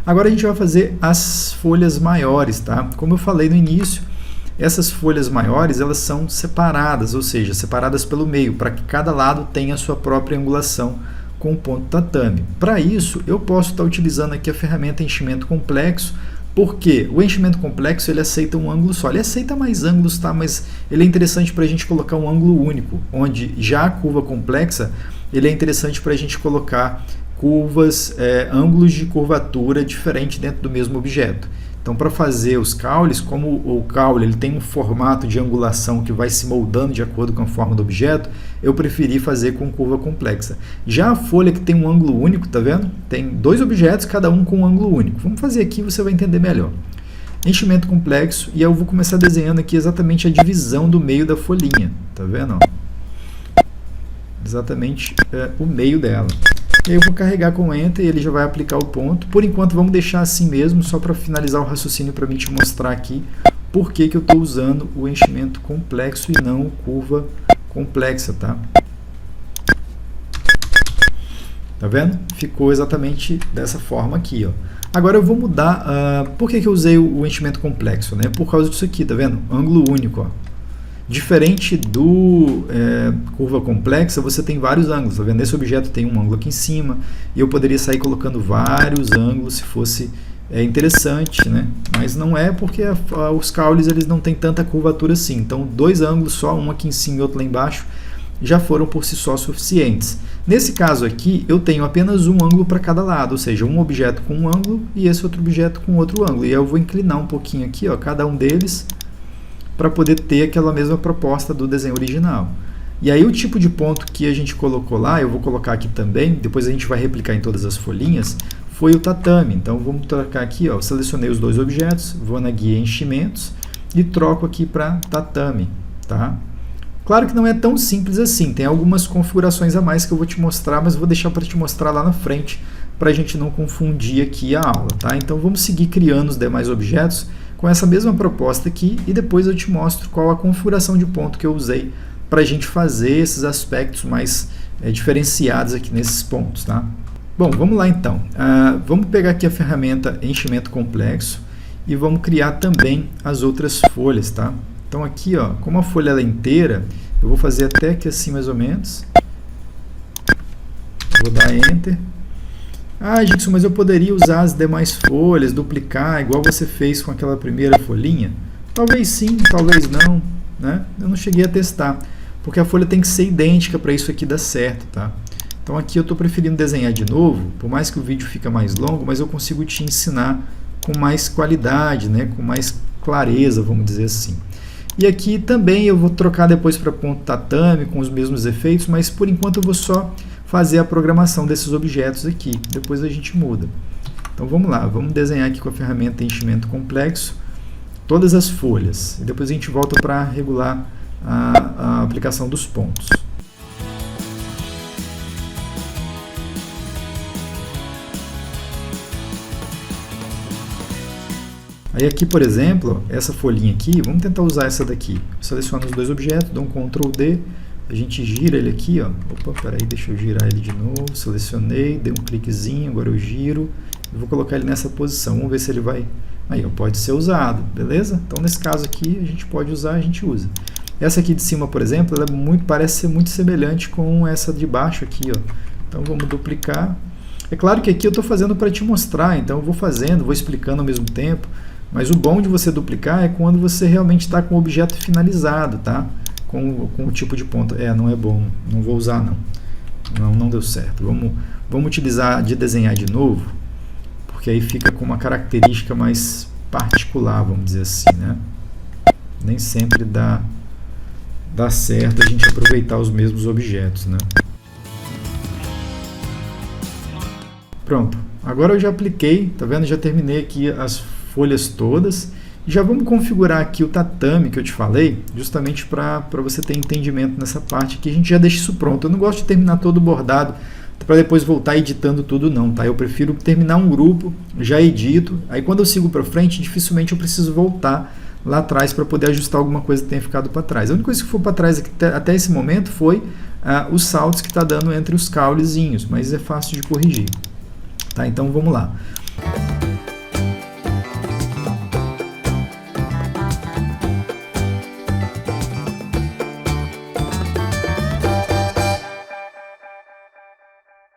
Agora a gente vai fazer as folhas maiores, tá? Como eu falei no início, essas folhas maiores, elas são separadas, ou seja, separadas pelo meio, para que cada lado tenha a sua própria angulação com o ponto tatame. Para isso, eu posso estar utilizando aqui a ferramenta enchimento complexo, porque o enchimento complexo ele aceita um ângulo só. Ele aceita mais ângulos, tá? Mas ele é interessante para a gente colocar um ângulo único, onde já a curva complexa, ele é interessante para a gente colocar curvas, ângulos de curvatura diferente dentro do mesmo objeto. Então, para fazer os caules, como o caule ele tem um formato de angulação que vai se moldando de acordo com a forma do objeto, eu preferi fazer com curva complexa. Já a folha que tem um ângulo único, tá vendo? Tem dois objetos, cada um com um ângulo único. Vamos fazer aqui, você vai entender melhor. Enchimento complexo, e eu vou começar desenhando aqui exatamente a divisão do meio da folhinha, tá vendo? Exatamente o meio dela. E aí eu vou carregar com Enter e ele já vai aplicar o ponto. Por enquanto vamos deixar assim mesmo, só para finalizar o raciocínio para mim te mostrar aqui por que eu estou usando o enchimento complexo e não curva complexa, tá? Tá vendo? Ficou exatamente dessa forma aqui, ó. Agora eu vou mudar, por que eu usei o enchimento complexo, né? Por causa disso aqui, tá vendo? Ângulo único, ó. Diferente do curva complexa, você tem vários ângulos, tá vendo? Esse objeto tem um ângulo aqui em cima, e eu poderia sair colocando vários ângulos se fosse interessante, né? Mas não é porque os caules eles não têm tanta curvatura assim. Então, dois ângulos só, um aqui em cima e outro lá embaixo, já foram por si só suficientes. Nesse caso aqui, eu tenho apenas um ângulo para cada lado, ou seja, um objeto com um ângulo e esse outro objeto com outro ângulo. E eu vou inclinar um pouquinho aqui, ó, cada um deles, para poder ter aquela mesma proposta do desenho original. E aí o tipo de ponto que a gente colocou lá, eu vou colocar aqui também, depois a gente vai replicar em todas as folhinhas, foi o tatame. Então vamos trocar aqui, ó, selecionei os dois objetos, vou na guia enchimentos e troco aqui para tatame, tá? Claro que não é tão simples assim, tem algumas configurações a mais que eu vou te mostrar, mas vou deixar para te mostrar lá na frente, para a gente não confundir aqui a aula, tá? Então vamos seguir criando os demais objetos com essa mesma proposta aqui e depois eu te mostro qual a configuração de ponto que eu usei para a gente fazer esses aspectos mais diferenciados aqui nesses pontos, tá? Bom, vamos lá então. Vamos pegar aqui a ferramenta enchimento complexo e vamos criar também as outras folhas, tá? Então aqui, ó, como a folha ela é inteira, eu vou fazer até aqui assim mais ou menos. Vou dar Enter. Ah, Gilson, mas eu poderia usar as demais folhas, duplicar, igual você fez com aquela primeira folhinha? Talvez sim, talvez não, né? Eu não cheguei a testar, porque a folha tem que ser idêntica para isso aqui dar certo, tá? Então aqui eu estou preferindo desenhar de novo, por mais que o vídeo fique mais longo, mas eu consigo te ensinar com mais qualidade, né? Com mais clareza, vamos dizer assim. E aqui também eu vou trocar depois para ponto tatame, com os mesmos efeitos, mas por enquanto eu vou só fazer a programação desses objetos aqui, depois a gente muda. Então vamos lá, vamos desenhar aqui com a ferramenta enchimento complexo todas as folhas, e depois a gente volta para regular a aplicação dos pontos. Aí aqui, por exemplo, essa folhinha aqui, vamos tentar usar essa daqui. Seleciono os dois objetos, dou um Ctrl D, a gente gira ele aqui, ó. Opa, peraí, deixa eu girar ele de novo. Selecionei, dei um cliquezinho, agora eu giro. Eu vou colocar ele nessa posição, vamos ver se ele vai... Aí, ó, pode ser usado, beleza? Então, nesse caso aqui, a gente pode usar, a gente usa. Essa aqui de cima, por exemplo, ela parece ser muito semelhante com essa de baixo aqui, ó. Então, vamos duplicar. É claro que aqui eu estou fazendo para te mostrar, então eu vou fazendo, vou explicando ao mesmo tempo. Mas o bom de você duplicar é quando você realmente está com o objeto finalizado, tá? Com o tipo de ponto. Não é bom, não vou usar não. Não deu certo. Vamos utilizar de desenhar de novo, porque aí fica com uma característica mais particular, vamos dizer assim, né? Nem sempre dá certo a gente aproveitar os mesmos objetos, né? Pronto. Agora eu já apliquei, tá vendo? Já terminei aqui as folhas todas. E já vamos configurar aqui o tatame que eu te falei, justamente para você ter entendimento nessa parte aqui. A gente já deixa isso pronto. Eu não gosto de terminar todo bordado para depois voltar editando tudo não, tá? Eu prefiro terminar um grupo, já edito, aí quando eu sigo para frente, dificilmente eu preciso voltar lá atrás para poder ajustar alguma coisa que tenha ficado para trás. A única coisa que for para trás aqui, até esse momento foi os saltos que está dando entre os caulezinhos, mas é fácil de corrigir. Tá, então vamos lá.